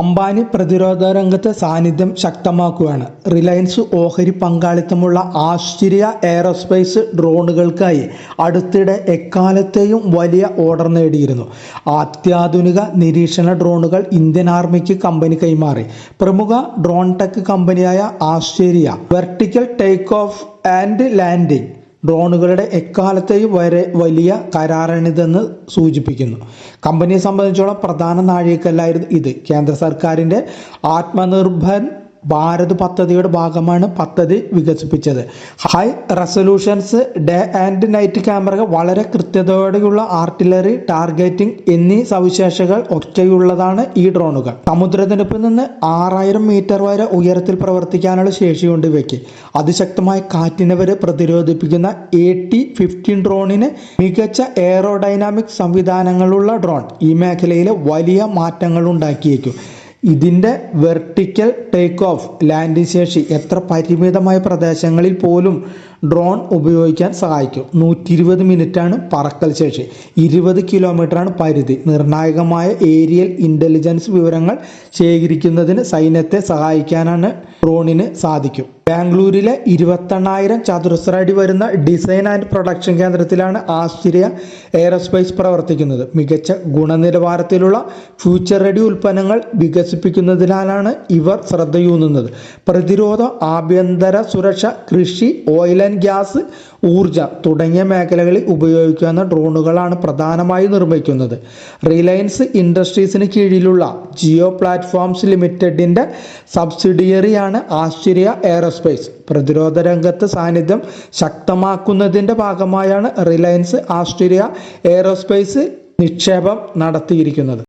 അംബാനി പ്രതിരോധ രംഗത്ത് സാന്നിധ്യം ശക്തമാക്കുകയാണ്. റിലയൻസ് ഓഹരി പങ്കാളിത്തമുള്ള ആശ്ചര്യ എയറോസ്പേസ് ഡ്രോണുകൾക്കായി അടുത്തിടെ എക്കാലത്തെയും വലിയ ഓർഡർ നേടിയിരുന്നു. അത്യാധുനിക നിരീക്ഷണ ഡ്രോണുകൾ ഇന്ത്യൻ ആർമിക്ക് കമ്പനി കൈമാറി. പ്രമുഖ ഡ്രോൺ ടെക് കമ്പനിയായ Aashcharya vertical take off and landing ഡ്രോണുകളുടെ എക്കാലത്തെയും വലിയ കരാറാണിതെന്ന് സൂചിപ്പിക്കുന്നു. കമ്പനിയെ സംബന്ധിച്ചോളം പ്രധാന നാഴികക്കല്ലായിരുന്നു ഇത്. കേന്ദ്ര സർക്കാരിൻ്റെ ആത്മനിർഭർ ഭാരത് പദ്ധതിയുടെ ഭാഗമാണ് പദ്ധതി വികസിപ്പിച്ചത്. High resolutions day and night ക്യാമറകൾ, വളരെ കൃത്യതയോടെയുള്ള ആർട്ടിലറി ടാർഗറ്റിംഗ് എന്നീ സവിശേഷതകൾ ഒക്കെയുള്ളതാണ് ഈ ഡ്രോണുകൾ. സമുദ്രനിരപ്പിൽ നിന്ന് 6000 മീറ്റർ വരെ ഉയരത്തിൽ പ്രവർത്തിക്കാനുള്ള ശേഷിയുണ്ട് ഇവയ്ക്ക്. അതിശക്തമായ കാറ്റിനെ വരെ പ്രതിരോധിപ്പിക്കുന്ന AT-15 ഡ്രോണിന് മികച്ച എയറോഡൈനാമിക് സംവിധാനങ്ങളുള്ള ഡ്രോൺ ഈ മേഖലയിലെ വലിയ മാറ്റങ്ങൾ ഉണ്ടാക്കിയേക്കും. ഇതിൻ്റെ വെർട്ടിക്കൽ ടേക്ക് ഓഫ് ലാൻഡിംഗ് ശേഷി എത്ര പരിമിതമായ പ്രദേശങ്ങളിൽ പോലും ഡ്രോൺ ഉപയോഗിക്കാൻ സഹായിക്കും. 120 മിനിറ്റാണ് പറക്കൽ ശേഷി, 20 കിലോമീറ്ററാണ് പരിധി. നിർണായകമായ ഏരിയൽ ഇൻ്റലിജൻസ് വിവരങ്ങൾ ശേഖരിക്കുന്നതിന് സൈന്യത്തെ സഹായിക്കാനാണ് ഡ്രോണിന് സാധിക്കും. ബാംഗ്ലൂരിലെ 28,000 ചതുരശ്ര അടി വരുന്ന ഡിസൈൻ ആൻഡ് പ്രൊഡക്ഷൻ കേന്ദ്രത്തിലാണ് ആശ്ചര്യ എയറോസ്പേസ് പ്രവർത്തിക്കുന്നത്. മികച്ച ഗുണനിലവാരത്തിലുള്ള ഫ്യൂച്ചർ റെഡി ഉൽപ്പന്നങ്ങൾ വികസിപ്പിക്കുന്നതിനാലാണ് ഇവർ ശ്രദ്ധയൂന്നുന്നത്. പ്രതിരോധ, ആഭ്യന്തര സുരക്ഷ, കൃഷി, ഓയിൽ ആൻഡ് ഗ്യാസ്, ഊർജം തുടങ്ങിയ മേഖലകളിൽ ഉപയോഗിക്കുന്ന ഡ്രോണുകളാണ് പ്രധാനമായി നിർമ്മിക്കുന്നത്. റിലയൻസ് ഇൻഡസ്ട്രീസിന് കീഴിലുള്ള ജിയോ പ്ലാറ്റ്ഫോംസ് ലിമിറ്റഡിൻ്റെ സബ്സിഡിയറിയാണ് ആശ്ചര്യ എയറോസ്പേസ്. പ്രതിരോധ രംഗത്ത് സാന്നിധ്യം ശക്തമാക്കുന്നതിൻ്റെ ഭാഗമായാണ് റിലയൻസ് ആശ്ചര്യ എയറോസ്പേസ് നിക്ഷേപം നടത്തിയിരിക്കുന്നത്.